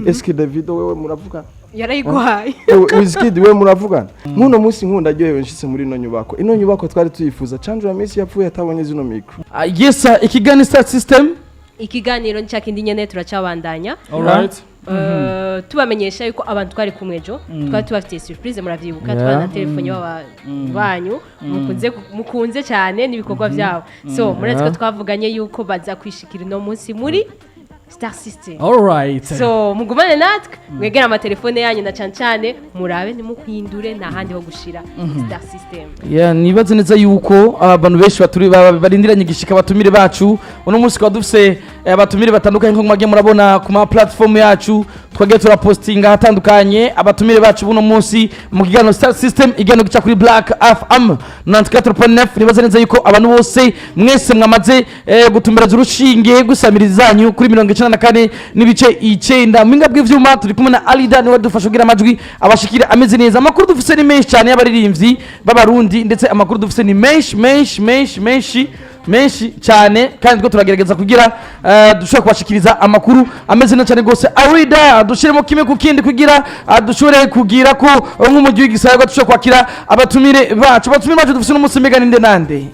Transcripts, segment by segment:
Eske Davido wewe muravugana yarayigwaye Wizkid wewe muravugana muno munsi nkunda ryohewe nshitse muri ino nyubako twari tuyifuza Chandra Messi yapfuye atabonye zino micro yes ikigani start system ikiganiro ncyakindi nyene turacabandanya alright tubamenyesha yuko abantu twari kumwejo twari tubafitiye surprise muravyibuka twana telefone banyu mukunze cyane nibikorwa byabo so muretse twavuganye yuko baza kwishikira no munsi muri Star System. Alright. So mugumane natwe mwegera ama telefone yanyu na cyane murabe ntimukwindure nahandi ho gushira Star System. Yeah, nibaze neza yuko abantu benshi barindiranye gishika batumire bacu uno munsi kwa dufise abatumire batandukanye nko mwagiye murabona ku ma platform yacu twagiye turapostinga hatandukanye abatumire bacu buno munsi mu kigano Star System igano gica kuri Black FM 94.9 nibaze neza yuko abantu bose mwese mwamaze gutumbera zurushinge gusamirizanyu kuri 94 n'ibice 9 mwinga bw'ivyuma turi kumwe na Alida niwe dufasha kugira amajwi abashikira ameze neza amakuru dufise ni menshi cyane y'abaririmbyi b'abarundi ndetse amakuru dufise ni menshi cyane kandi ko turagerageza kugira dushobora kubashikiriza amakuru ameze neza cyane gose Alida dushiremo kimwe ku kindi kugira dushobore kugira ko nk'umujyi w'igisagara dushobora kwakira abatumire bacu dufise n'umunsi mega ninde nande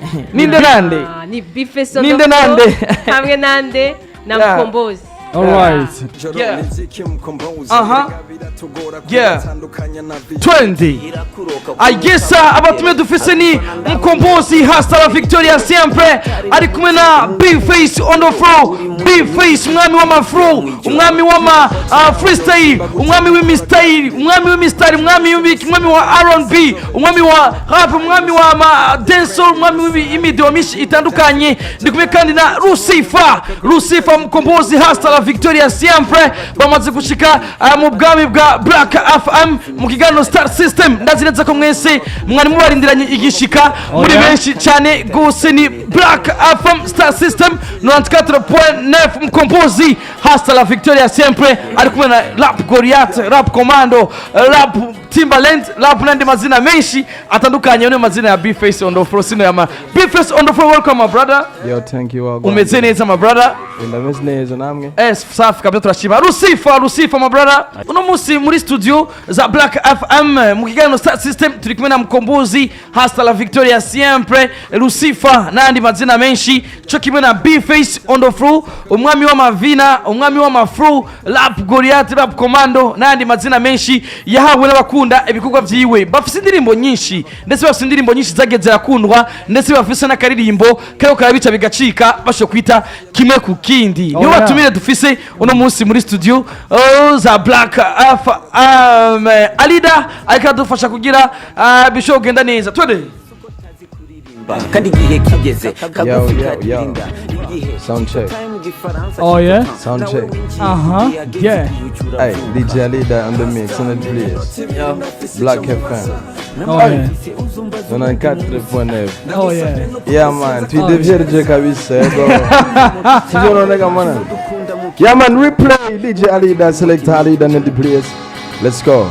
ni Bifeso ninde nande hamwe nande na Mkombozi. All right. Yeah. Yeah. 20. I guess abatume dufise ni Mkombozi hasta la victoria siempre. Ari kumwe na Big Face on the floor. Big Face umwami wa mafro, umwami wa ma freestyle, umwami w'imistyle, umwami wa R&B, umwami wa rap, umwami wa ma dancehall, umwami w'imidiyo mishi itandukanye. Ndikumwe kandi na Lucifer Mkombozi hasta la victoria siempre bamaze gushika mu bwami bwa Black FM mu kigano Star System ndazineza ko mwese mwari mubarindiranye igishika muri benshi cyane gose ni Black FM Star System 94.9 Mkombozi hasta la victoria siempre ari kumwe na Rap Goliath, Rap Commando, Rap Timbaland, Rap nandi mazina menshi atandukanye ne mazina ya Big Face on the floor sino ya ma Big Face on the floor. Welcome my brother. Yo, thank you all. Umeze neza my brother. Ndameze neza namwe. Safi kabisa turashima Lucifer my brother. Uno munsi muri studio za Black FM mu kigano Star System turi kumwe na Mkombozi hasta la victoria siempre, Lucifer nandi mazina menshi cyo kimwe na Big Face on the floor, umwami wa mavina, umwami wa mafro, Rap Goliath, Rap Commando nandi mazina menshi yahawe n'abakunda ibikorwa byiwe bafise indirimbo nyinshi ndetse bafise indirimbo nyinshi zageze yakundwa ndetse bafise n'akaririmbo kayo karabica bigacika basho kwita kimwe ku kindi niyo batumire dufise uno munsi muri studio za Black FM Alida akadufasha kugira bisho genda neza twende kandi gihe kigeze sound check. Oh yeah, sound check. Yeah. Hey, DJ Alida on the mix on the place. Black FM. Oh yeah. 94.9. Oh yeah. Yeah man, tu devierge kabisa bro. Sio nega mana. Yeah man, replay DJ Alida, select Alida in the place. Let's go.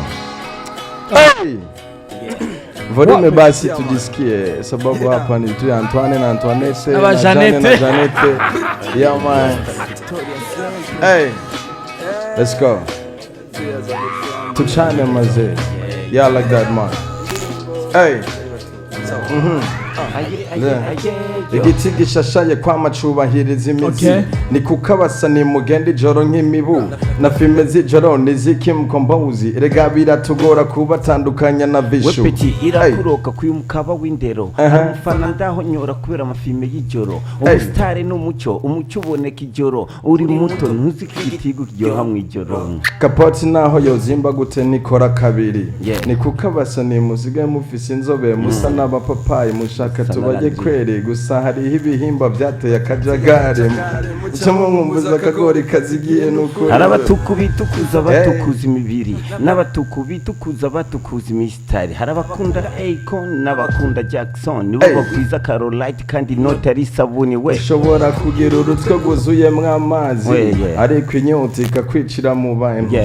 Hey. Volume basi tujisikie sababu hapa ni tu Antoine na Antoinette na Janete. Yeah man. Hey. Let's go. Tuchane maze. Yeah, like that man. Hey. Igiti gishashaye kwa macubahiriza imizi ni kukabasa ni mugende joro nk'imibu na filme z'ijoro niziki Mkombozi rega biratugora kubatandukanya na vishu wepeti irakuroka kuyumukaba w'indero amufana ndaho nyora kubera amafilme y'ijoro ubustare n'umucyo umucyo uboneka ijoro uri muto ntuzikitigo kiryoha mu ijoro kapoti naho yozimba gute nikora kabiri ni kukabasa ni musigaye mufise inzobe musa n'abapapayi mushaka tubaje kwere gusa hariho ibihimba byateye akajagare cyangwa nkumbuza akagori kazigiye nuko harabatuku bitukuza batukuza imibiri n'abatuku bitukuza batukuza imistari harabakunda Akon n'abakunda Jackson nibo bakwiza Carolite kandi notari sabuni we ushobora kugira urutwe guzuyemwe amazi ariko inyota ikakwicira mu bandi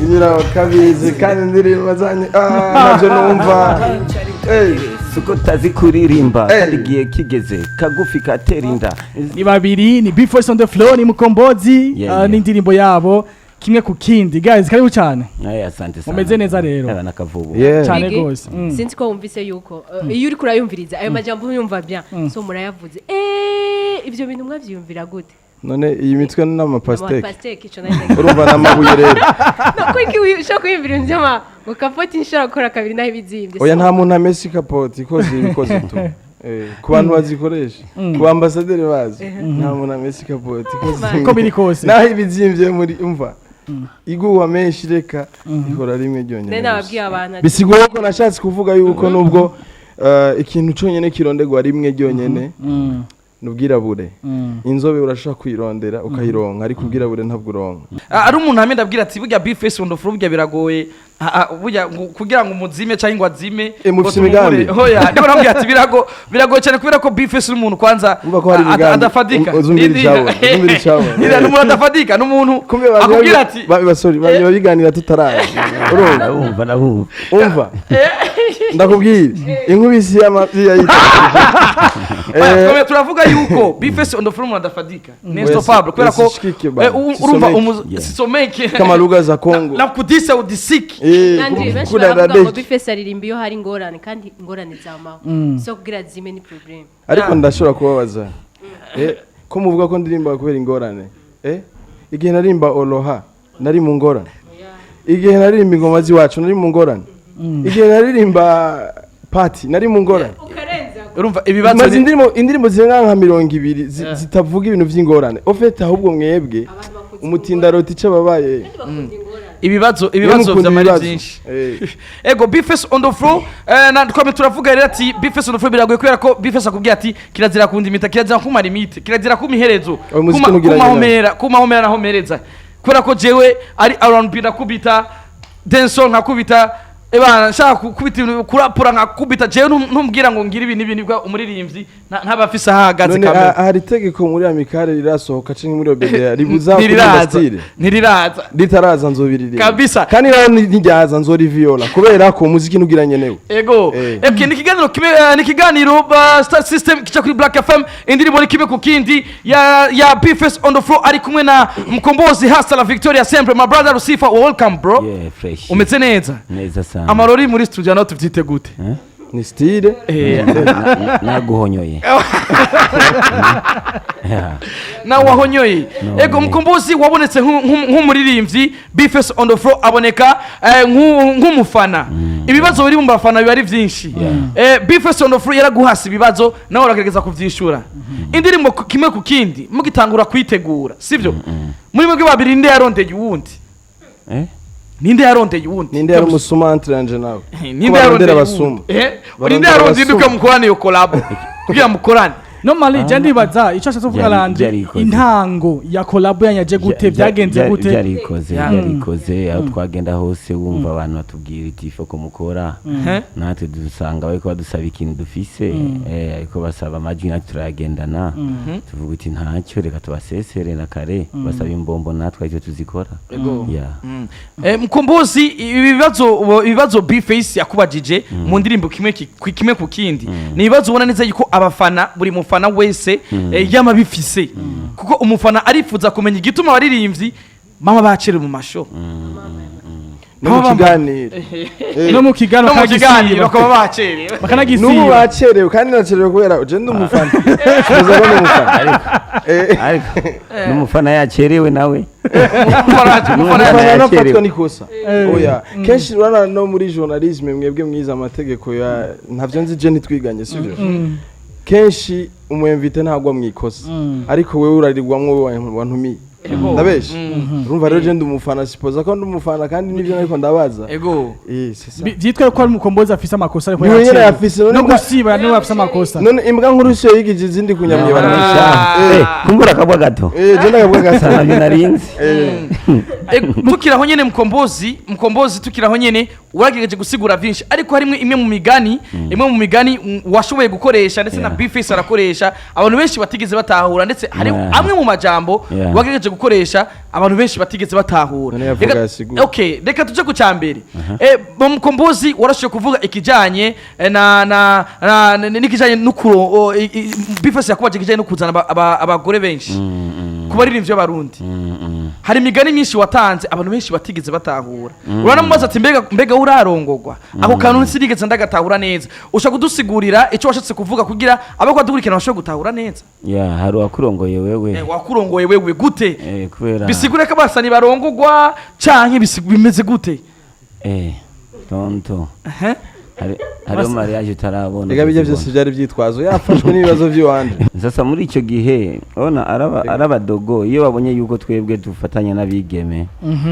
Nyira kabizi kandi ndirimba zanye naje numva suko tazi kuririmba kandi giye kigeze kagufi katera inda ni babiri ni Big Voice on the Floor ni Mkombozi n'indirimbo yabo kimwe ku kindi guys karibu cyane asante sana mumeze neza rero abana kavubu cyane gose sinzi ko wumvise yuko iyo uri kurayumviriza ayo majambo yumva bien so murayavuze ivyo bintu mwavyumvira gute none iyi mitwe n'amapasteke pasteke ico nari urumva n'amabuye rero no kwiki ushaka kwiyumvira inzema ngo kapoti nshobora gukora kabiri naho ibizimbye oya nta muntu amesi kapoti ikoze ibikoze tu ku bantu bazikoresha ku ambasaderi bazi nta muntu amesi kapoti ko biri kose naho ibizimbye muri umva iguwa menshi reka ihora rimwe ryonyine nababwiye abantu bisigura ko nashatse kuvuga yuko nubwo ikintu cyonyine kirondegwa rimwe ryonyine nubwirabure inzobe urashaka kwirondera ukayironka ariko ubwirabure ntabwo uronka ari umuntu hamwe ndabwira ati burya Big Face on the Floor burya biragoye burya kugira ngo umuzime cyangwa ngo azime mufite imigambi hoya niba nambwira ati biragoye cyane kubera ko Big Face n'umuntu kwanza adafadika uzumbira icyawe nira n'umuntu adafadika n'umuntu akubwira ati basori babiganira tutaraje umva ndakubwira inkubisi y'ayita turavuga yuko Big Face on the Floor adafadika nesto Pablo kubera ko urumva sisomeke kama lugha za Kongo na kudisa udisiki Landry benshi baravuga ngo Big Face aririmba iyo hari ingorane kandi ingorane zamaho so kugira zime ni problem ariko ndashobora kubabaza ko muvuga ko ndirimba kubera ingorane igihe narimba Oloha nari mu ngorane igihe naririmba ingoma ziwacu nari mu ngorane igihe naririmba party nari mu ngorane urumva ibibazo indirimbo zirenga nka 200 zitavuga ibintu vy'ingorane ofete ahubwo mwebwe umutindaroti cababaye ibibazo by'amari byinshi ego Big Face on the Floor na twame turavuga rero ati Big Face on the Floor biragoye kubera ko Big Face akubwiye ati kirazira kundi imita kirazira kumara imite kirazira kumiherezo kumahomera na homereza kubera ko jewe ari R&B nakubita dance nkakubita ebana nshaka kubita kurapura nkakubita jewe ntumbwira ngo ngira ibi nibi nibwa umuririmbyi ntabafise ahagaze kamera hari tegeko muri amikare rirasohoka canke muri obede ribuza ntiriraza ritaraza nzobirira kabisa kandi nijyaza nzori viola kubera ko umuziki nugiranye newe ego ni kiganiro Star System kica kuri Black FM indirimbo ni kibe ku kindi ya Big Face on the Floor ari kumwe na Mkombozi hasta la Victoria sempre my brother Lucifer welcome bro fresh umeze neza sana amarori muri studio naho tuvyite gute ni style naguhonyoye na wahonyoye ego Mkombozi wabonetse nk'umuririmbyi Big Face on the Floor aboneka nk'umufana ibibazo biri mu bafana biba ari byinshi Big Face on the Floor yaraguhasa ibibazo nawe uragerageza kuvyishura indirimbo kimwe ku kindi mugitangura kwitegura sivyo muri mwebwe babiri nde yarondeye uwundi ninde yarondeye uwundi ninde yari umusumantre anje nawe ninde yarondeye abasuma ninde yarondeye duka mukorane yo collab kugira mukorane normally je ndibaza ico ashatse kuvuga Landry intango ya collab yanyaje gute byagenze gute yarikoze aho twagenda hose wumva abantu batubwira iti foko mukora natwe dusanga bariko badusaba ikintu dufise ariko basaba amajwi natwe turayagendana tuvuga iti ntacyo reka tubasesere na kare basaba imbombo natwe icyo tuzikora Mkombozi ibibazo Big Face yakubajije mu ndirimbo kimwe ku kindi ni ibibazo ubona neza yuko abafana buri mufana wese yama bifise kuko umufana arifuza kumenya igituma baririmbyi mama bacere mu masho no mu kiganiro bakaba bacerewe bakanagisiba n'ubu bacerewe kandi nacerewe kubera je ndi umufana uza ko umufana ariko n'umufana yacerewe nawe umufana nafatwa nikosa oya kenshi urana no muri journalisme mwebwe mwiza amategeko ya ntavyo nzi je nitwiganye sivyo kenshi umwemvite ntagwa mwikosa ariko wewe urarirwamwo wantumiye ndabesha urumva rero je ndi umufana sipoza ko ndi umufana kandi nivyo ariko ndabaza ego vyitwa ko ari Mkombozi afise amakosa ariko yafise no gusiba no afise amakosa none imbwa nkuru cyo yigije izindi kunyamye baranisha kumbura kabwa gato je ndakabwa gasana narinzi tukiraho nyene Mkombozi tukiraho nyene uragerageje gusigura byinshi ariko harimo imwe mu migani washoboye gukoresha ndetse na Bface arakoresha abantu benshi batigeze batahura ndetse hari amwe mu majambo wagerageje gukoresha abantu benshi batigeze batahura. Okay, reka tuje ku cyambere. Mkombozi warashoboye kuvuga ikijanye n'ikijanye n'ukuro Bface yakubaje ikijanye no kuzana abagore benshi kubaririmbyi b'abarundi. Hari imigani myinshi watanze abantu benshi batigeze batahura. Uranamubaza ati mbega urarongogwa ako kantu sinigeze ndagatahura neza. Ushaka kudusigurira icyo washatse kuvuga kugira abako adukurikirana bashobora gutahura neza. Hari wakurongoye wewe. Wakurongoye wewe gute? Kubera bisigure ko abasani barongogwa canke bimeze gute? Tonto. Hariyo mariage utarabona. Ega bijye byose byari byitwazo yafashwe n'ibibazo by'uwandi. Sasa muri icyo gihe ona arabadogo iyo babonye yuko twebwe dufatanya n'abigeme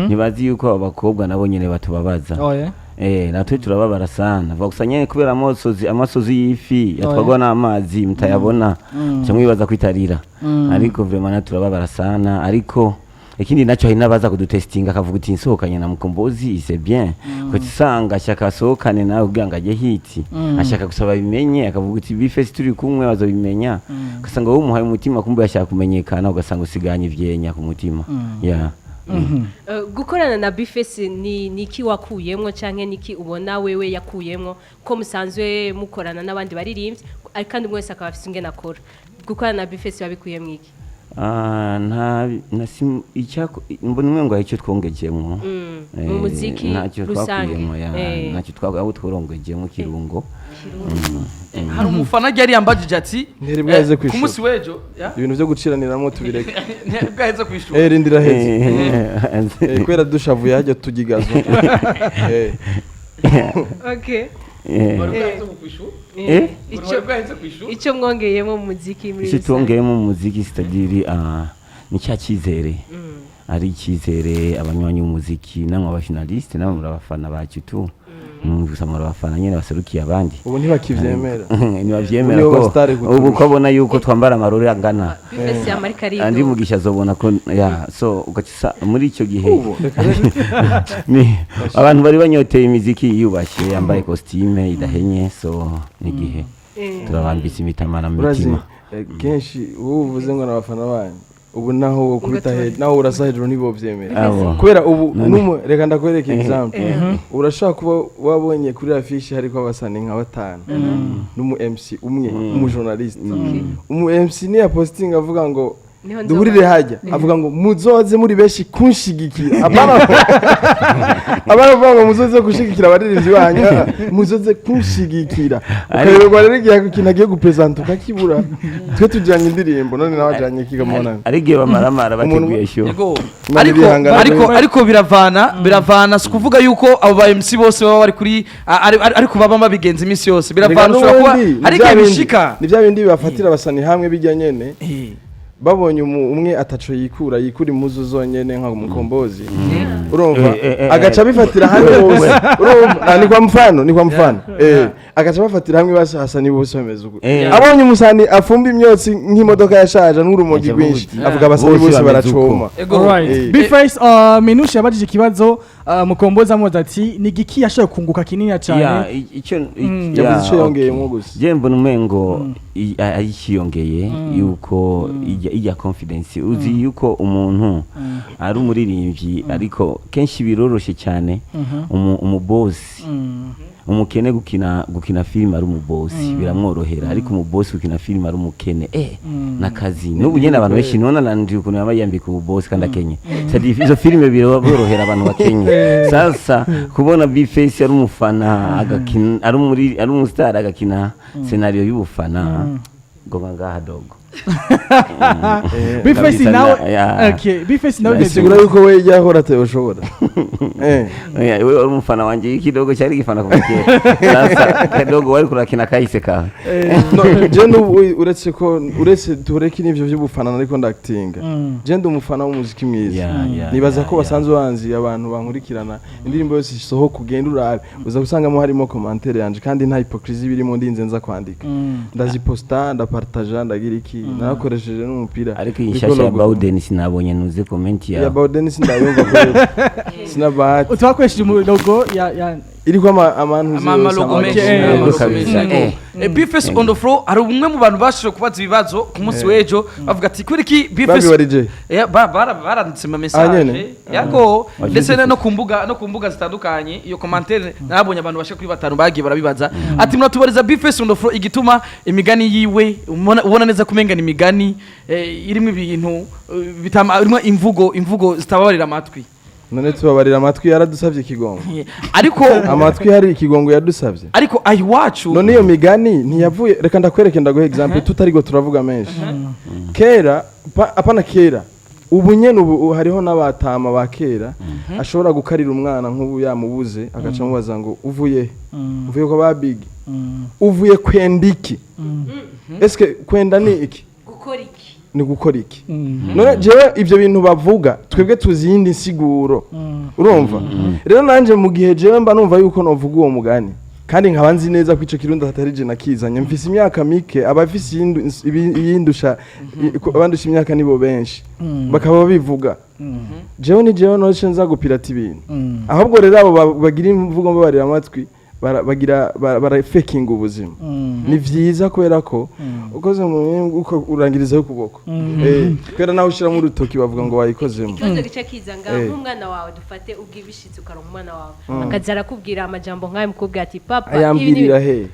ntibazi yuko abakobwa nabo nyene batubabaza. Natwe turababara sana bakusanye kubera amasozi y'ifi yatwagwa n'amazi mutayabona cyamwibaza kwitarira ariko vraiment turababara sana ariko ikindi nacyo hari nabaza kudutestinga akavuga uti nsohokanye na Mkombozi c'est bien kutisanga ashaka sohokane nawe ubwanga aje hiti ashaka gusaba bimenye akavuga uti Bface turi kumwe bazobimenya kasanga wo muhaye umutima kumbe yashaka kumenyekana ugasanga usiganye ivyenya ku mutima gukorana na Bface ni iki wakuyemwo canke niki ubona wewe yakuyemwo ko musanzwe mukorana n'abandi baririmbyi kandi mwese akaba afite ingena akora gukorana na Bface wabikuyemwo iki? Mbona umwe ngo icyo twongejemo mu muziki rusange ntacyo twagaho twongejemo kirungo. Hari umufana yari yambajije ati ku munsi wejo ibintu byo guciraniramo tubireke bwaheze kwishura rindira heze kwera dushavuye hajya tugigazo. Okay. Icyo mwongeyemo mu muziki muri rusange. Icyo twongeyemo mu muziki c'est-à-dire ni cya cyizere. Ari icyizere abanywanyi b'umuziki namwe abafinaliste namwe murabafana bacu tu. Gusa murabafana nyene baserukiye abandi. Ubu ntibakivyemera. Ntibavyemera ko ubu ko abona yuko twambara amarori angana. Bface ya Marikarido. Andi mugisha zobona ko so ugacisa muri icyo gihe. Ni abantu bari banyoteye imiziki yubashye yambaye costume idahenye so nigihe turabambitse imitamana mu mitima. Kenshi uvuze ngo nabafana banyu ubu naho kubita head naho urasa hejuru nibo vyemera kubera ubu reka ndakwereka example urashaka kuba wabonye kuri affiche hariko abasani nka batanu n'umu MC umwe umu journalist umu MC ni ya posting avuga ngo duhurire hajya avuga ngo muzoze muri beshi kunshigikira abana bavuga ngo muzoze kushigikira abaririmbyi banyu muzoze kunshigikira ukareba rero igihe kinagiye gupresenta ukakibura twe tujanye indirimbo none nabajanye kigamona arigiye bamaramara bateguye sho ariko biravana kuvuga yuko abo ba MC bose baba bari kuri ariko baba babigenza iminsi yose biravana ushobora kuba arigiye bishika ni bya bindi bafatira abasani hamwe bijya nyene babonye umwe ataco yikura impuzu zonyene nka Mkombozi urumva agaca bifatira hamwe bose urumva ni kwa mfano agaca bafatira hamwe basasani bose bameze uko abonye umusani afumba imyotsi nk'imodoka yashaje n'urumogi rwinshi avuga abasani bose baracoma. Bface Minouche yabajije ikibazo Mkombozi amubaza ati ni giki yashoye kunguka kinini cyane icyo yongeyemo gusa je mbona umengo ayikiyongeye yuko ijya confidence uzi yuko umuntu ari umuririmbyi ariko kenshi biroroshe cyane umubosi umukene gukina film ari umubosi biramworohera ariko umubosi gukina film ari umukene nakazi n'ubu nyene abantu benshi nona Landry ukuntu yabayambika umubosi kandi akenye izo filime birorohera abantu bakenye sasa kubona Bface ari umufana agakina ari umustar agakina scenario y'ubufana ngoma ngaha dogo Bface nawe bisigura yuko we yahora atashobora wewe uri umufana wanje ikidogo cyari gifana kumukera sasa kadogo wari kurakina kahise ka je uretse tureki n'ivyo by'ubufana ariko ndactinga je ndi umufana w'umuziki mwiza nibaza ko basanzwe banzi abantu bankurikirana indirimbo yose isoho kugenda urabe uza gusangamo harimo commentaire yanje kandi nta hypocrisy birimo ndinze nza kwandika ndaziposta ndapartager ndagira iki nakoresheje n'umupira ariko yishasha Bawden sinabonye nuze comment ya Bawden sindayumva ko sinabahati utakoresheje logo ya iriko amantu amalogo menshi Bifes on the floor hari umwe mu bantu bashije kubaza ibibazo ku munsi w'ejo bavuga ati kuri ki Bifes baranditse ama message yako ndetse no kumbuga zitandukanye iyo commentaire nabonye abantu bashe kuri batanu bagiye barabibaza ati muratubariza Bifes on the floor igituma imigani yiwe ubona neza kumenga ni imigani irimo ibintu irimo imvugo zitababarira amatwi none tubabarira amatwi yaradusavye ikigongo ariko amatwi hari ikigongo yadusavye ariko ayiwacu none iyo migani ntiyavuye reka ndakwereke ndaguhe example tutarigo turavuga menshi kera apana kera ubu nyene ubu hariho n'abatama ba kera ashobora gukarira umwana nk'ubu yamubuze agaca mubaza ngo uvuye ko ba Biggy uvuye kwenda iki eske kwenda ni iki gukora iki ni gukora iki none jewe ivyo bintu bavuga twebwe tuzi yindi nsiguro urumva rero nanje mu gihe jewe mba numva yuko novuga uwo mugani kandi nkaba nzi neza ko ico kirundo hatari je nakizanye mfise imyaka mike abafise yindusha abandusha imyaka nibo benshi bakaba bivuga jewe ni jewe no nza gupirata ibintu ahubwo rero abo bagira imvugo mbabarira amatwi bara faking ubuzima ni vyiza kubera ko ukoze uko urangiriza yo kuboko kwera nawe ushira mu rutoki bavuga ngo wayikozemo cyo gice kizanga nk'umwana wawe dufate ubwibishitse ukaronka umwana wawe akazara kubwira amajambo nk'ayo mukubwira ati papa ayambirira he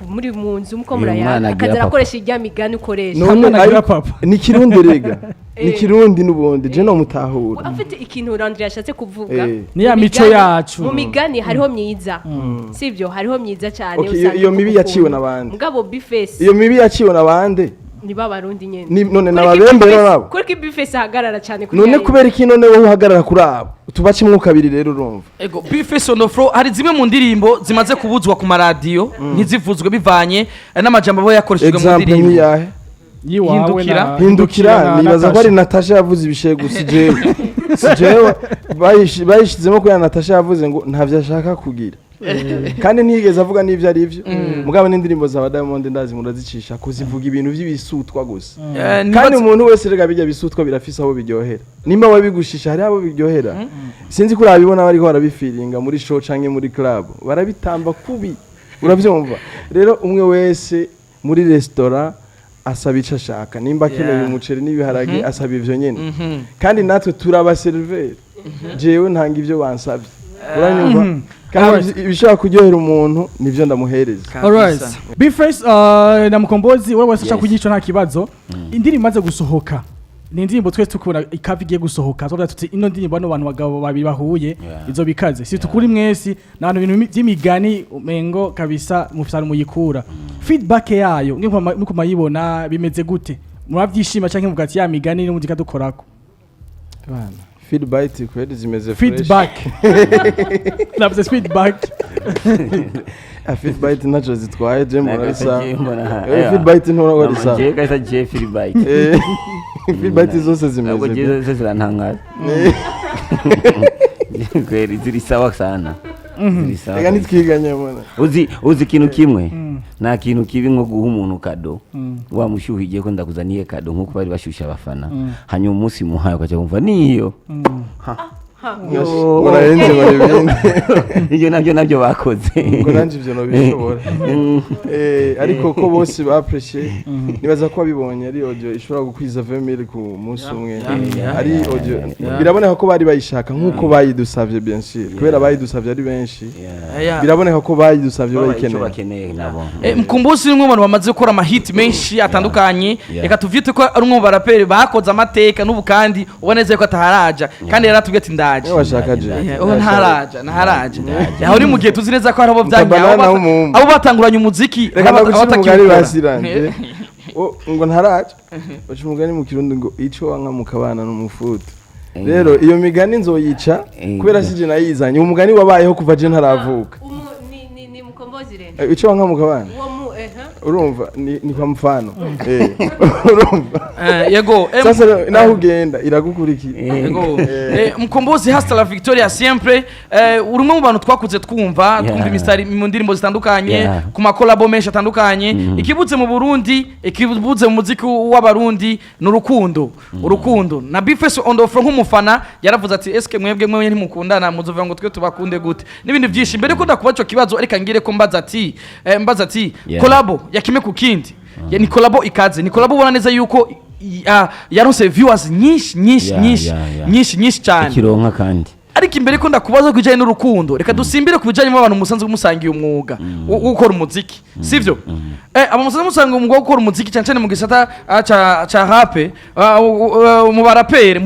muri mu nzu muko murayana akazara akoresha irya migani ukoresha none papa ni kirundi rega ni kirundi nubundi je no mutahura afite ikintu Landry yashatse kuvuga ni ya mico yacu mu migani hariho myiza sivyo hariho myiza cyane iyo mibi yaciwe nabandi mugabo Bifes iyo mibi yaciwe nabandi ni babarundi nyene none nababembe nabo kuri Bifes ahagarara cyane kuri none kubera iki none wowe uhagarara kuri abo tubaci mu kabiri rero urumva ego Bifes on the floor hari zimwe mu ndirimbo zimaze kubuzwa ku maradiyo ntizivuzwe bivanye n'amajambo abo yakoreshejwe mu ndirimbo yahe hindukira nibaza ko ari Natasha yavuze ibishego sijewe bayishizemo ko Natasha yavuze ngo ntavyo ashaka kugira kandi ntiyigeze avuga n'ivyo ari ivyo mugabo n'indirimbo za Diamond ndazi murazicisha ko zivuga ibintu by'ibisutwa gusa kandi umuntu wese rega bijya bisutwa birafise aho biryohera nimba wabigushisha hari abo biryohera sinzi ko urabibona bari ko barabifiringa muri show canke muri club barabitamba kubi uravyumva rero umwe wese muri restaurant asaba ico ashaka nimba akeneye umuceri n'ibiharage asaba ivyo nyene kandi natwe turaba server jewe ntanga ivyo bansabye uranyumva kandi ibishaka kuryohera umuntu nivyo ndamuhereza alright Bifes na Mkombozi wewe wese kugico nta kibazo indirimbo imaze gusohoka ni indirimbo twese tukubona ikavi igiye gusohoka zo tuti ino ndirimbo no bantu bagabo babiri bahuye izo bikaze si tukuri mwesi n'abantu ibintu by'imigani umengo kabisa mufisana muyikura feedback yayo nuko mayibona bimeze gute muravyishima canke mugati ya migani no muzika dukorako bana feedback kwedi zimeze feedback nabze feedback feedback nacho zitwaye je murasa feedback ntoro gorisa je kaisa je feedback feedback zose zimeze ntabwo je zose zirantangaza kweli ziri sawa sana reka nitwiganye mbona uzi kintu kimwe nta kintu kibi nko guha umuntu kado wamushyuhigiye ko ndakuzaniye kado nkuko bari bashyushya abafana hanyuma umunsi muhaye ukaca wumva niyo urarenze baribindi iyo nabyo bakoze ngo nanje ivyo no bishobora ariko ko bose bapreciate nibaza ko babibonye ari audio ishobora gukwiza 20000 ku munsi umwe ari audio biraboneka ko bari bayishaka nkuko bayidusavye bien sûr kubera bayidusavye ari benshi biraboneka ko bayidusavye bayikeneye nabo Mkombozi ni umwe mu bamaze gukora ama hit menshi atandukanye reka tuvyite ko ari umwe mu baraperi bakoze amateka n'ubu kandi uboneze ko ataharaja kandi yaratubwiye ati ndaje washaka je ntaharaja aho uri mu gihe tuzi neza ko hari abo byanya abo batanguranye umuziki abatakiri basiranje ngo ntaraje bacu umugani mu kirundi ngo ico wanka mu kabana n'umufuto rero iyo migani nzoyica kubera sije nayizanye umugani wabayeho kuva je ntaravuka ni Mkombozi rero ico wanka mu kabana urumva ni kwa mfano urumva yego sasa naho ugenda iragukurikira yego Mkombozi hasta la victoria siempre urumwe mu bantu twakuze twumva imistari mu ndirimbo zitandukanye ku makolabo menshi atandukanye ikibutse mu Burundi ikibutse mu muziki w'abarundi n'urukundo urukundo na Bifeso on the front nk'umufana yaravuze ati eske mwebwe mwe ntimukundana muzovuga ngo twe tubakunde gute n'ibindi byinshi mbere ko ndakubacho kibazo ariko ngire ko mbaza ati kolabo yakime ku kindi ni kolabo ikaze ni kolabo ubona neza yuko yaronse viewers nyinshi cyane ikironka kandi ariko imbere ko ndakubaza kujanye n'urukundo reka dusimbire ku bijanye n'abantu musanzwe musangiye umwuga wo gukora umuziki sivyo aba musanzwe musangiye umwuga wo gukora umuziki cyane mu gisata ca rape mu barapere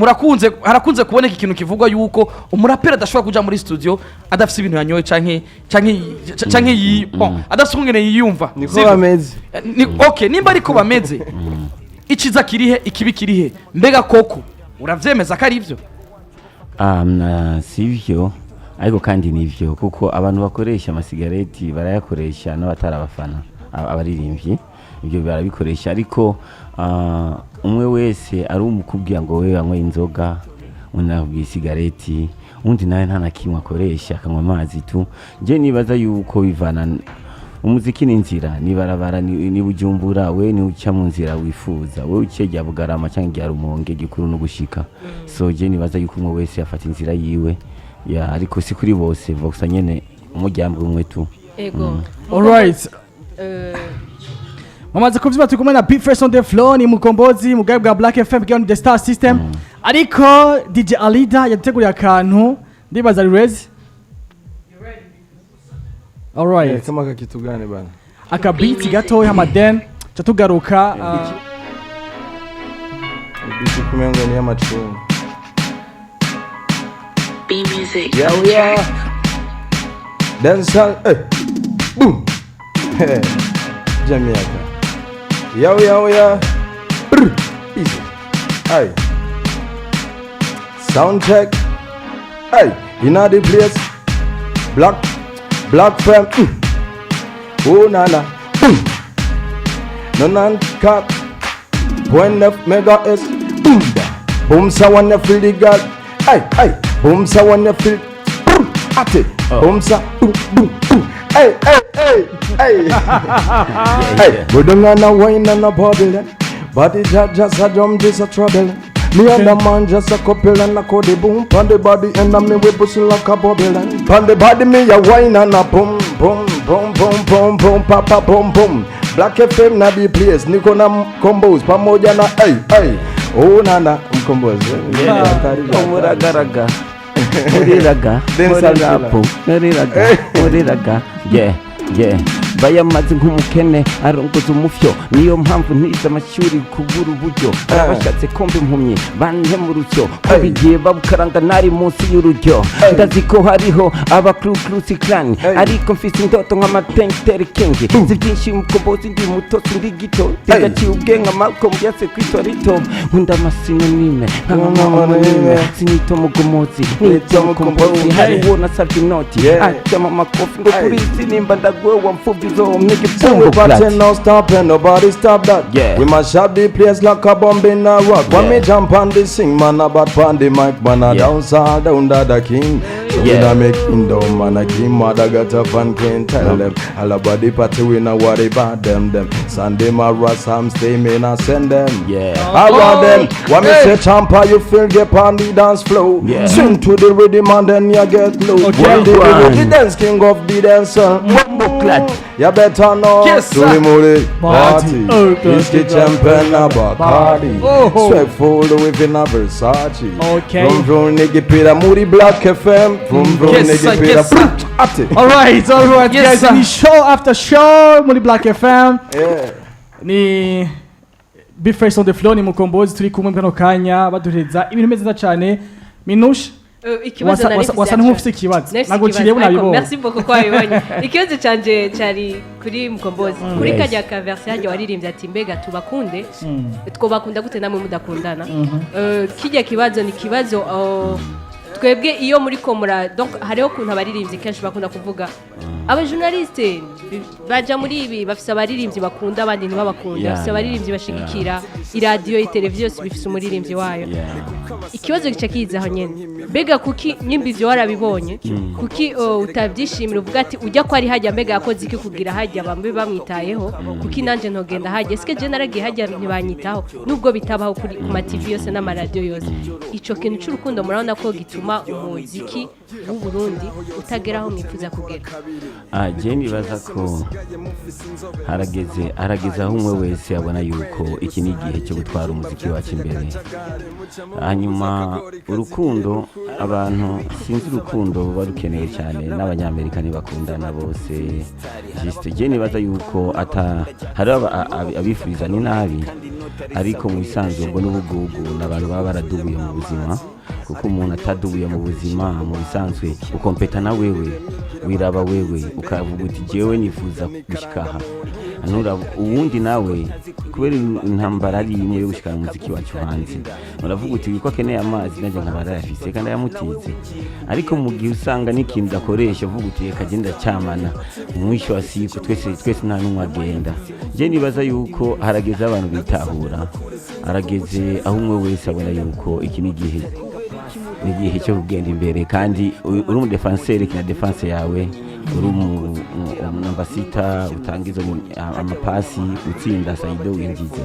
harakunze kuboneka ikintu kivugwa yuko umurapere adashobora kuja muri studio adafise ibintu yanyoye canke adafise ukungene yiyumva niko bameze okay nimba ariko bameze ikiza kirihe ikibi kirihe mbega koko uravyemeza ko ari ivyo sivyo ariko kandi nivyo kuko abantu bakoresha amasigareti barayakoresha n'abatarabafana abaririmbyi ibyo barabikoresha ariko umwe wese ari umukubwira ngo wewe anywe inzoga unabwiye sigareti undi nawe nta nakimwe akoresha akanywa amazi tu je nibaza yuko bivana umuziki ni inzira ni barabara ni Bujumbura we ni uca mu nzira wifuza we ukejya Bugarama cyangwa rya Rumonge gikuru no gushika so je nibaza yuko umwe wese afata inzira yiwe ya ariko si kuri bose voxa nyene umujyambwe umwe tu ego alright Mamaze kuvyima tukumwe na Big Fresh on the floor ni Mkombozi mugaye bwa Black FM bwa the Star System ariko DJ Alida yateguriye akantu ndibaza Rez alright kama kakitu gani bana akabiti gatoya maden cyatugaruka biti kumengo ni amacunga B music yeah dance boom Jamaica yeah easy hey sound check hey you know the place Black fam, oh nana, no nan cut, point of mega S, boom sa when you feel the god, hey, boom sa when you feel, at it, boom sa, boom, hey, we don't know wine and a bubble, but it just a drum, just a trouble. Me and the man just a couple and a cody boom. Pon the body and a me we pussy like a bubble. Pon the body me a wine and a boom, papa boom. Black FM na the place. Nico na Mkombozi pamoja na hey. Oh nana Mkombozi. Umuragaraga. Muriraga. Yeah. Bayamaze nk'umukene arongoza umufyo niyo mpamvu ntiza amashuri kubura uburyo abashatse kombe impumyi bante mu rucyo kubigiye babukaranga nari munsi y'urujyo ndazi ko hariho aba Krusi clan ariko mfise indoto nk'amatentere kenge zibyinshi Mkombozi ndi muto ndi gito tigaciye ubwenga Malcolm byatse kwitorito nkunda amasinonime nk'amamonime sinito Mkombozi nito Mkombozi hariho nasabye inoti acyama makofi ngo kuri sinimba ndagwewa mfubyi so make it boom flat. No stop and nobody stop that. Yeah. We must shut the place like a bomb in a rock. Yeah. When me jump on the sing man about on the mic man a dance all down the king. So we da make kingdom man a king mother got a fan queen tell them all about the party we know what about them Sunday Mara Sam stay me na send them. Yeah. I want them. When me say champa you feel get on the dance floor. Yeah. Swing to the rhythm and then you get low. Okay. The dance king of the dancer. You better know to the muri party. Whiskey champion a Bacardi. Swag full within a Versace. Okay. Vroom nigga pira muri Black FM. Vroom nigga pira ati. Alright Yes, guys, ni show after show muri Black FM. Yeah. Ni Big Fresh on the floor ni Mkombozi turi kumwe kano kanya baduhereza ibintu meze cyane. Minouche ikibazo wasa nk'ufite ikibazo naguciriye bunabibona. Merci beaucoup kwa bibonye. Ikibazo canje cyari kuri Mkombozi. Kuri kajya ka version yaje waririmbye ati mbega tubakunde. Twobakunda gute namwe mudakundana. Kijya kibazo ni kibazo twebwe iyo muri komura donc hariho kuntu abaririmbyi kenshi bakunda kuvuga abajournaliste baja muri ibi bafise abaririmbyi bakunda abandi ntibabakunda bafise abaririmbyi bashigikira iradiyo iteleviziyo yose bifise umuririmbyi wayo ikibazo gica kiza aho nyene mbega kuki nyimba ivyo warabibonye kuki utavyishimira uvuga ati ujya ko ari hajya mbega yakoze iki kugira hajya bambe bamwitayeho kuki nanje ntogenda hajya eske je naragiye hajya ntibanyitaho nubwo bitabaho kuri ku ma TV yose n'amaradiyo yose ico kintu c'urukundo murabona ko gituma umuziki w'u Burundi utageraho mwifuza kugera je nibaza ko harageze aho umwe wese abona yuko iki ni igihe cyo gutwara umuziki wacu imbere hanyuma urukundo abantu sinzi urukundo barukeneye cyane n'abanyamerika ntibakundana bose juste je nibaza yuko hari abifuriza ni nabi ariko mu bisanzwe ubwo n'ubugugu n'abantu baba baradubuye mu buzima kuko umuntu atadubuye mu buzima mu bisanzwe ukompeta na wewe wiraba wewe ukavuga uti jewe nifuza gushika aha uwundi nawe kubera intambara ari imwe yo gushikana umuziki wacu hanze uravuga uti wiko akeneye amazi naje nkabara yafise kandi yamutize ariko mu gihe usanga n'ikintu dakoresha uvuga uti reka genda cyamana umwisho wa siku twese nta numwe agenda je nibaza yuko harageze abantu bitahura harageze aho umwe wese abona yuko iki ni igihe cyo kugenda imbere kandi uri umudefanseri kina defense yawe uri umunambasita utangiza amapasi utsinda Saido winjize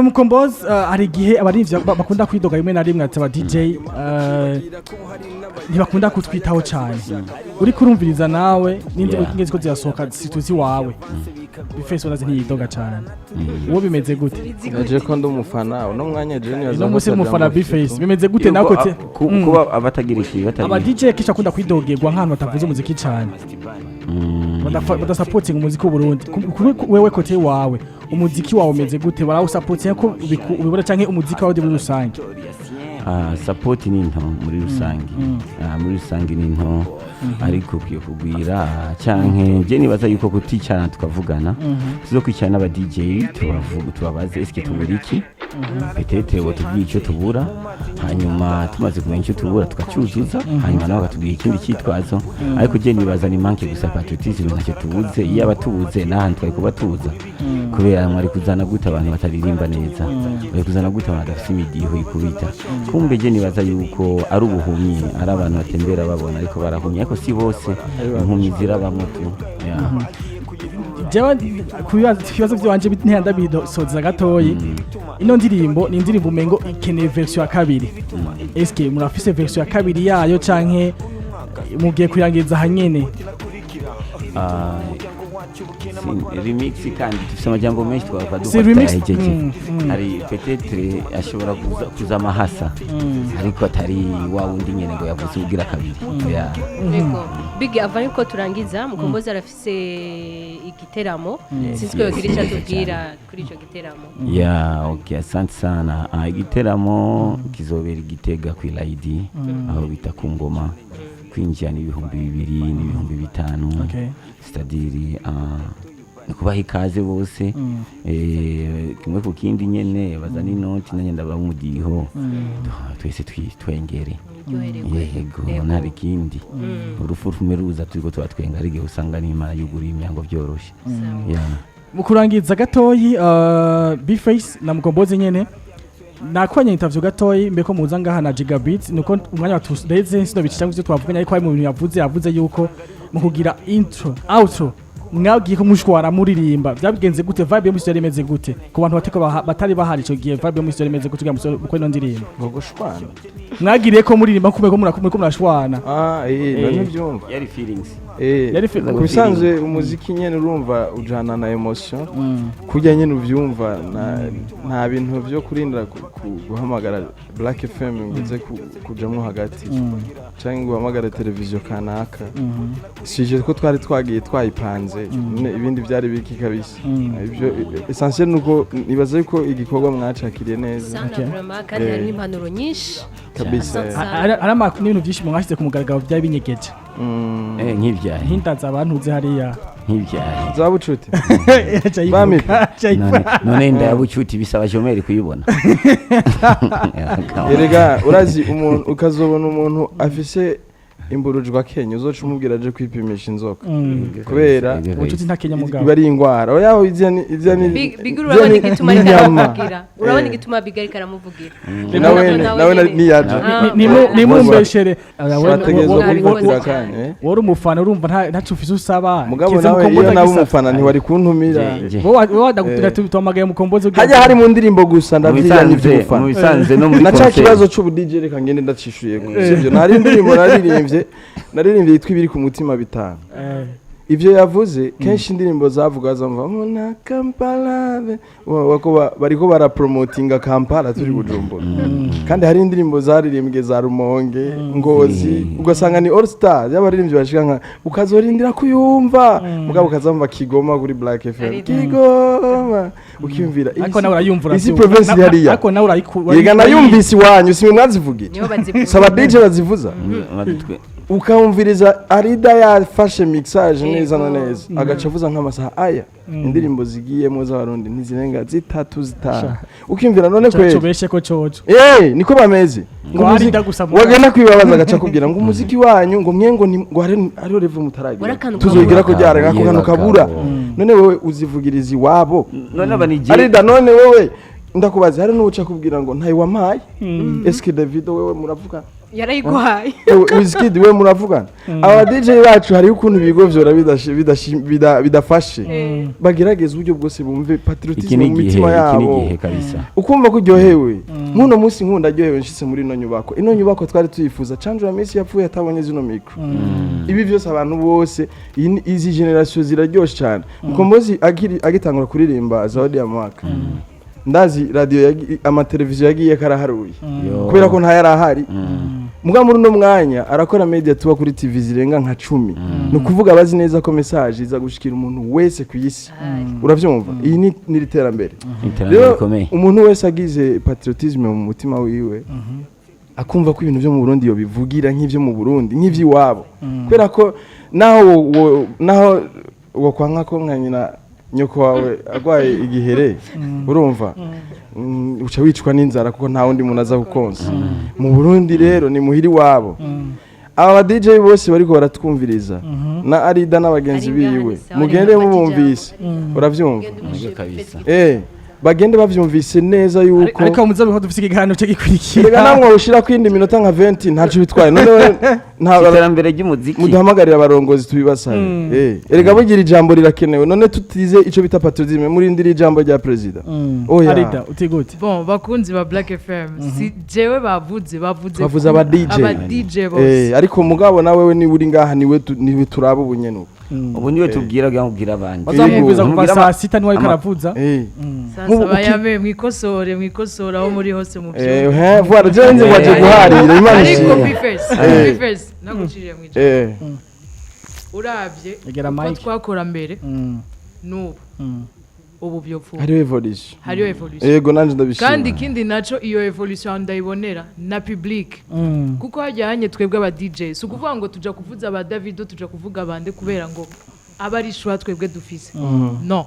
Mkombozi hari igihe abarivyo bakunda kwidoga rimwe na rimwe ati aba DJ ntibakunda kutwitaho cyane uri kurumviriza nawe n'indi ngezi ko ziyasohoka situzi wawe bifeso nazi ntiyidoga cyane uwo bimeze gute naje ko ndumufana uno mwanya je niyo no musi mufana bifeso bimeze gute nako kuba abatagira iki aba DJ kisha kunda kwidogerwa nk'ahantu batavuze umuziki cyane badasupporting umuziki w'u Burundi wewe kote wawe umuziki wawe umeze gute barawusupporting ko ubibona canke umuziki wawe muri rusange support ni nto muri rusange ni nto ariko kwiye kugwira canke je nibaza yuko kuticana tukavugana tuzo kwicana n'aba DJ tubabaze eske tubura iki petete wo tubwiye icyo tubura hanyuma tumaze kumenya icyo tubura tukacyuzuza hanyuma nawe bakatubwira ikindi cyitwazo ariko je nibaza ni manke gusa patriotisme ntacyo tubuze iyo abatubuze n'ahantu twari kuba tuza kubera mwari kuzana gute abantu bataririmba neza bari kuzana gute abantu bafite imidiho ikubita kumbe je nibaza yuko ari ubuhumyi ari abantu batembera babona ariko barahumye ariko si bose impumyi zirabamwe tu jewe kubibazo byanje ntihanda bidosoza gatoyi ino ndirimbo ni indirimbo umengo ikeneye version ya kabiri eske murafise version ya kabiri yayo canke mugiye kuyangiza hanyene remix kandi dufite amajambo menshi twakadufata hari peut-être ashobora kuza amahasa ariko atari wa wundi nyene ngo yavuze ugira kabiri yego Biggy avanye ko turangiza Mkombozi arafise igiteramo siswe yogira icyo tubwira kuri ico giteramo okay asante sana igiteramo kizobera igitega ku Lady aho bita ku ngoma kwinjira ni 2,000 ni 5,000 c'est-à-dire kubaha ikaze bose kimwe ku kindi nyene bazana inoti nanye ndabamudiho twese twengere yego nari kindi urufurume ruza turiko twatwenga rige usanga ni imana yuguriye imyango byoroshe mukurangiza gatoyi Bface na Mkombozi nyene nakwanya interview gatoyi mbeko muza ngaha na Gigabit nuko umwanya watureze sino bici cyangwa twavuganya ariko ari mu bintu yavuze yuko mu kugira intro outro mwagiye ko mushwara muririmba byabigenze gute vibe yo musore imeze gute ku bantu batari bahari ico gihe vibe yo musore imeze gute uko ino ndirimba ngo gushwana mwagiriye ko muririmba kumwe ko murashwana none byumva yari feelings kubisanzwe umuziki nyene urumva ujana na emotion kujya nyene uvyumva nta bintu byo kurindira guhamagara Black FM ngize kujamwo hagati cyangwa guhamagara televiziyo kanaka sije ko twari twagiye twayipanze ibindi byari biki kabisa ibyo essentiel nuko nibaza yuko igikorwa mwacakiriye neza kandi hari impanuro nyinshi kabisa arama n'ibintu byinshi mwashyize ku mugaragaro byari binyegeje nk'ibyaye hindaza abantu uzi hariya nk'ibyaye zabucuti bami none ndabucuti bisaba jomeri kuyibona erega urazi umuntu ukazobona umuntu afise imburujwa Kenya uzoca umubwira aje kwipimisha inzoka kubera ubucuti nta Kenya mugabo iba ari ingwara oya ivya ni Biggy urabona igituma ariko aramuvugira urabona igituma Biggy ariko aramuvugira nawe niyaje nimumbeshere bategerezwa kubifatira kanya wari umufana urumva ntacu ufise usaba mugabo nawe iyo nawe umufana ntiwari kuntumira wowe wadagutira tutamagaye Mkombozi hajya hari mu ndirimbo gusa ndavyiya n'ivyo ufana mubisanze no muri naca kibazo c'ubu DJ reka ngende ndacishuye sivyo nari indirimbo naririmbye yitwa ibiri ku mutima bitanu ivyo yavuze kenshi indirimbo zavuga zamva na Kampala bariko barapromotinga Kampala turi Bujumbura kandi hari indirimbo zaririmbwe za Rumonge Ngozi ugasanga ni All Star y'abaririmbyi bashika nka ukazorindira kuyumva mugabo ukazamva Kigoma kuri Black FM Kigoma ukiyumvira ariko nawe urayumvura isi province yariya ariko nawe urayikura yega nayumvise wanyu simwe mwazivugira saba DJ bazivuza ukamviriza Arida yafashe mixage neza na neza agaca avuza nk'amasaha aya indirimbo zigiyemo z'abarundi ntizirenga 3 ukimvira none kweli cobeshe ko coco niko bameze wagenda kwibabaza agaca kubwira ngo umuziki wanyu ngo myengo ngo ari revu mutaragira tuzoyigira ko ryara gako kanu kabura none wewe uzivugiriza iwabo none abanije Arida none wewe ndakubaza hari n'uca kubwira ngo ntayi wamaye eske Davido wewe muravuga yarayigwaye Wizkid we muravugana aba DJ bacu hari ukuntu bigo vyora bidafashe bagerageza uburyo bwose bumve patriotism mu mitima yabo ukumva ko ryohewe muno munsi nkunda ryohewe nshitse muri ino nyubako twari tuyifuza Chandra Messi yapfuye atabonye zino micro ibi byose abantu bose izi generation ziraryoshe cyane Mkombozi agitangura kuririmba Zawadi ya mwaka ndazi radio amateleviziyo yagiye karaharuye kubera ko nta yarahari muga muri no mwanya arakora media tuba kuri TV zirenga nka 10 no kuvuga bazi neza ko message iza gushikira umuntu wese ku isi uravyumva iyi ni literambere umuntu wese agize patriotism mu mutima wiwe akumva ko ibintu byo mu Burundi yo bivugira nk'ivyo mu Burundi nk'ivyiwabo kubera ko naho wo kwanka ko nkanyina nyoko wawe agwaye igihere urumva uca wicwa n'inzara kuko nta wundi muntu aza kukonsa mu Burundi rero ni muhiri wabo aba DJ bose bariko baratwumviriza na Arida n'abagenzi biwe mugende mubumvise uravyumva bagende bavyumvise neza yuko ariko muzabe dufise igihano cyo gikurikira rega namwe ushira kwindi minota nka 20 ntacu bitwaye none nta iterambere ry'umuziki muduhamagarira abarongozi tubibasaye erega bugira ijambo rirakenewe none tutize ico bita patriotism muri ndiri ijambo rya president oya Arida utigute bon bakunzi ba Black FM si jewe bavuze aba DJ bose ariko mugabo nawe ni uri ngaha niwe turaba ubunyenuko ubu niwe tubwira gambwira abandi bazamubwiza kuva saa 6 niwe karavuza sasa bayabe mwikosora aho muri hose mu byo voilà jenze waje guharira imana ariko bifes naguciriye mu ijambo urabye ko twakora mbere n'ubu ubu byopfuye hariyo evolution yego nanje ndabishima kandi kindi naco iyo evolution ndayibonera na public kuko hajyanye twebwe aba DJ so kuvuga ngo tuja kuvuza aba Davido tuja kuvuga bande kubera ngo abari shwa twebwe dufise non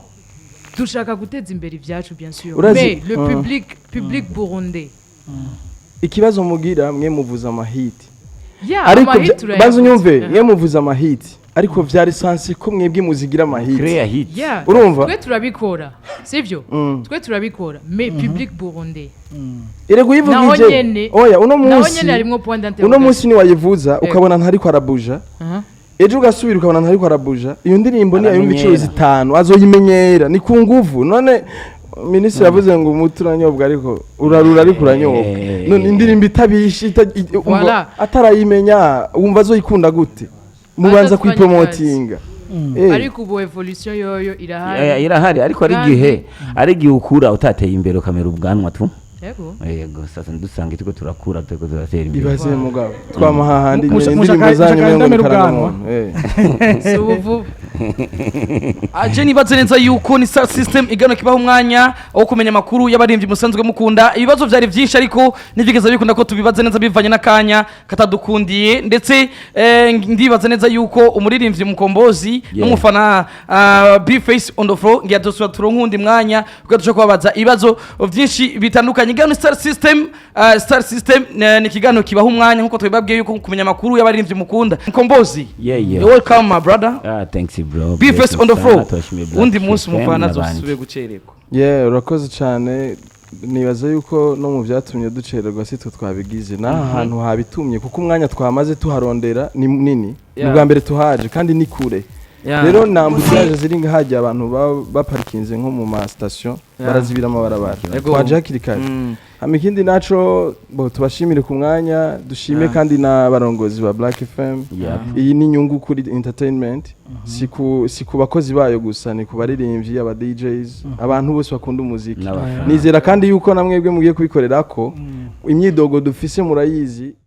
dushaka guteza imbere ivyacu bien sûr mais le public burundais ikibazo mugira mwe muvuza amahiti ariko bazo nyumve mwe muvuza amahiti ariko vyari sansi ko mwebwe muzigira amahiti urumva twe turabikora sivyo twe turabikora mais public burundais ire kuyivugije oya uno munsi ni wayivuza ukabona ntari ko arabuja ejo ugasubira ukabona ntari ko arabuja iyo ndirimbo ni ayumva iciro 5 azoyimenyera ni ku nguvu none Minisitiri yavuze ngo umuturanyobwa ariko urarura ariko uranyobwa none indirimbo itabishi atarayimenya wumva azoyikunda gute mubanza kwipromotinga ariko ubu evolution yoyo irahari ariko ari gihe ukura utateye imbere ukamera ubwanwa tu yego sasa ndusanga tuko turakura tuko turatera imbere bibaze mugabo twamahahandi indirimbo zanyu mwe ngo karanwa aje nibaze neza yuko ni star system igano kibaho umwanya wo kumenya amakuru y'abaririmbyi musanzwe mukunda ibibazo byari byinshi ariko nivigeza bikunda ko tubibaze neza bivanye n'akanya katadukundiye ndetse ndibaza neza yuko umuririmbyi Mkombozi n'umufana B-Face on the floor ngiye dusura turonkundi mwanya kuko dushaka kubabaza ibibazo byinshi bitandukanye igano star system ni kigano kibaho umwanya nkuko twibabwiye yuko kumenya amakuru y'abaririmbyi mukunda Mkombozi welcome my brother. Thanks bro. B-Face on the floor. Undi munsi umufana azosubire gucererwa. Urakoze cyane nibaza yuko no mu byatumye ducererwa si twabigize ahantu habitumye kuko umwanya twamaze tuharondera ni nini ubwa mbere tuhaje kandi ni kure rero nambutse ziri ngahajya abantu baparikinze nko mu ma station barazibira amabarabara twaje hakiri kare amikindi naco tubashimire ku mwanya dushime kandi n'abarongozi ba Black FM iyi ni nyungu kuri entertainment si ku bakozi bayo gusa ni ku baririmbyi aba DJs abantu bose bakunda umuziki nizera kandi yuko namwebwe mugiye kubikorera ko imyidogo dufise murayizi